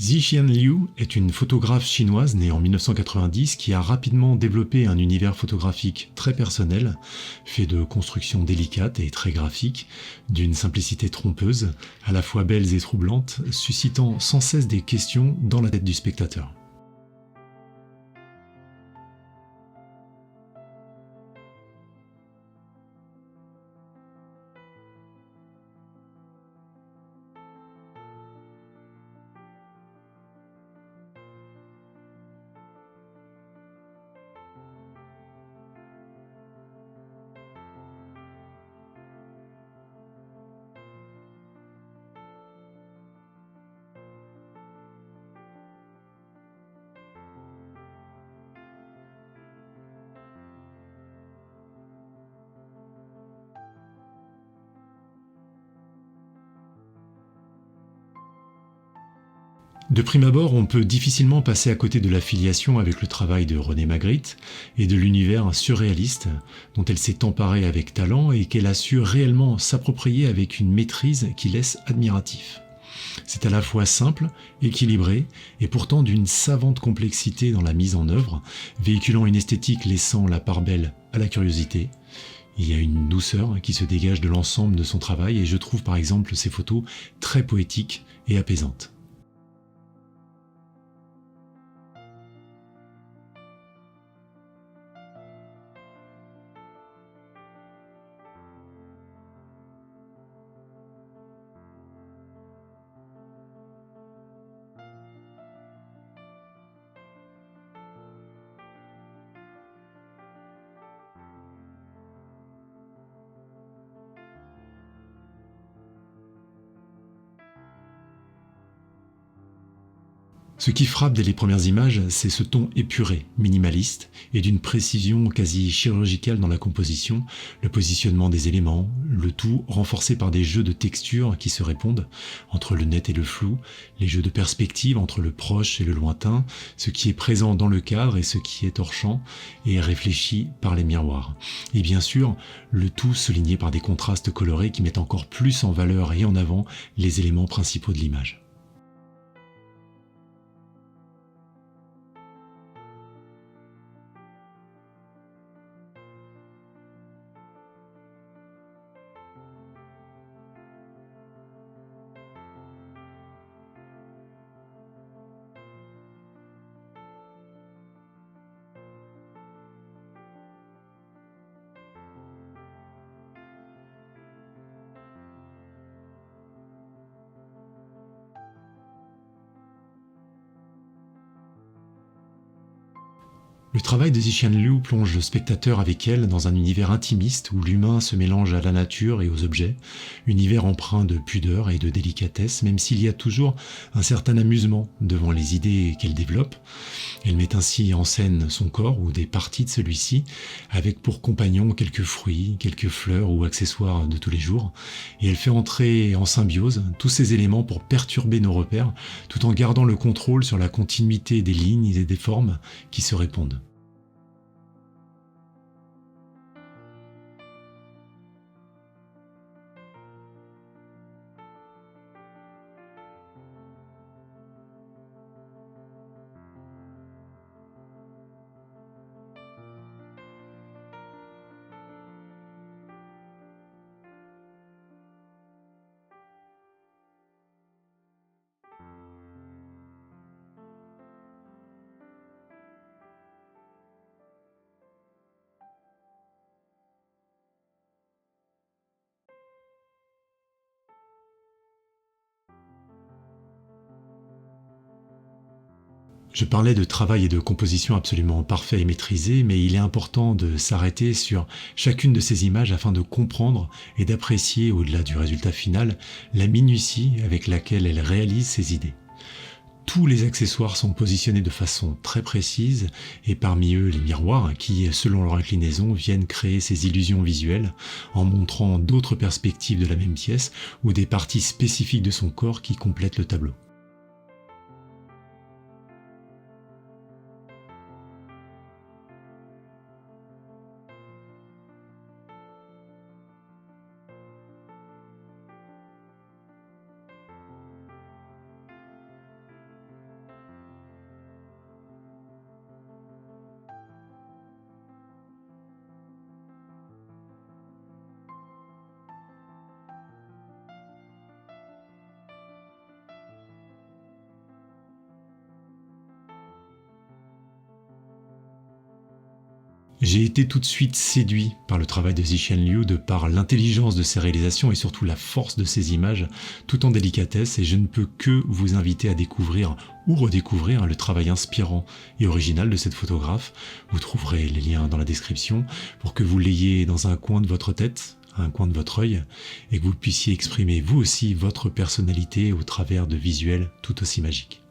Zixian Liu est une photographe chinoise née en 1990 qui a rapidement développé un univers photographique très personnel, fait de constructions délicates et très graphiques, d'une simplicité trompeuse, à la fois belles et troublantes, suscitant sans cesse des questions dans la tête du spectateur. De prime abord, on peut difficilement passer à côté de l'affiliation avec le travail de René Magritte et de l'univers surréaliste dont elle s'est emparée avec talent et qu'elle a su réellement s'approprier avec une maîtrise qui laisse admiratif. C'est à la fois simple, équilibré et pourtant d'une savante complexité dans la mise en œuvre, véhiculant une esthétique laissant la part belle à la curiosité. Il y a une douceur qui se dégage de l'ensemble de son travail et je trouve par exemple ses photos très poétiques et apaisantes. Ce qui frappe dès les premières images, c'est ce ton épuré, minimaliste, et d'une précision quasi chirurgicale dans la composition, le positionnement des éléments, le tout renforcé par des jeux de textures qui se répondent, entre le net et le flou, les jeux de perspective entre le proche et le lointain, ce qui est présent dans le cadre et ce qui est hors champ, et réfléchi par les miroirs. Et bien sûr, le tout souligné par des contrastes colorés qui mettent encore plus en valeur et en avant les éléments principaux de l'image. Le travail de Zixian Liu plonge le spectateur avec elle dans un univers intimiste où l'humain se mélange à la nature et aux objets, univers empreint de pudeur et de délicatesse, même s'il y a toujours un certain amusement devant les idées qu'elle développe. Elle met ainsi en scène son corps ou des parties de celui-ci, avec pour compagnon quelques fruits, quelques fleurs ou accessoires de tous les jours, et elle fait entrer en symbiose tous ces éléments pour perturber nos repères, tout en gardant le contrôle sur la continuité des lignes et des formes qui se répondent. Je parlais de travail et de composition absolument parfait et maîtrisé, mais il est important de s'arrêter sur chacune de ces images afin de comprendre et d'apprécier, au-delà du résultat final, la minutie avec laquelle elle réalise ses idées. Tous les accessoires sont positionnés de façon très précise, et parmi eux les miroirs qui, selon leur inclinaison, viennent créer ces illusions visuelles en montrant d'autres perspectives de la même pièce ou des parties spécifiques de son corps qui complètent le tableau. J'ai été tout de suite séduit par le travail de Zixian Liu de par l'intelligence de ses réalisations et surtout la force de ses images, tout en délicatesse, et je ne peux que vous inviter à découvrir ou redécouvrir le travail inspirant et original de cette photographe. Vous trouverez les liens dans la description pour que vous l'ayez dans un coin de votre tête, un coin de votre œil, et que vous puissiez exprimer vous aussi votre personnalité au travers de visuels tout aussi magiques.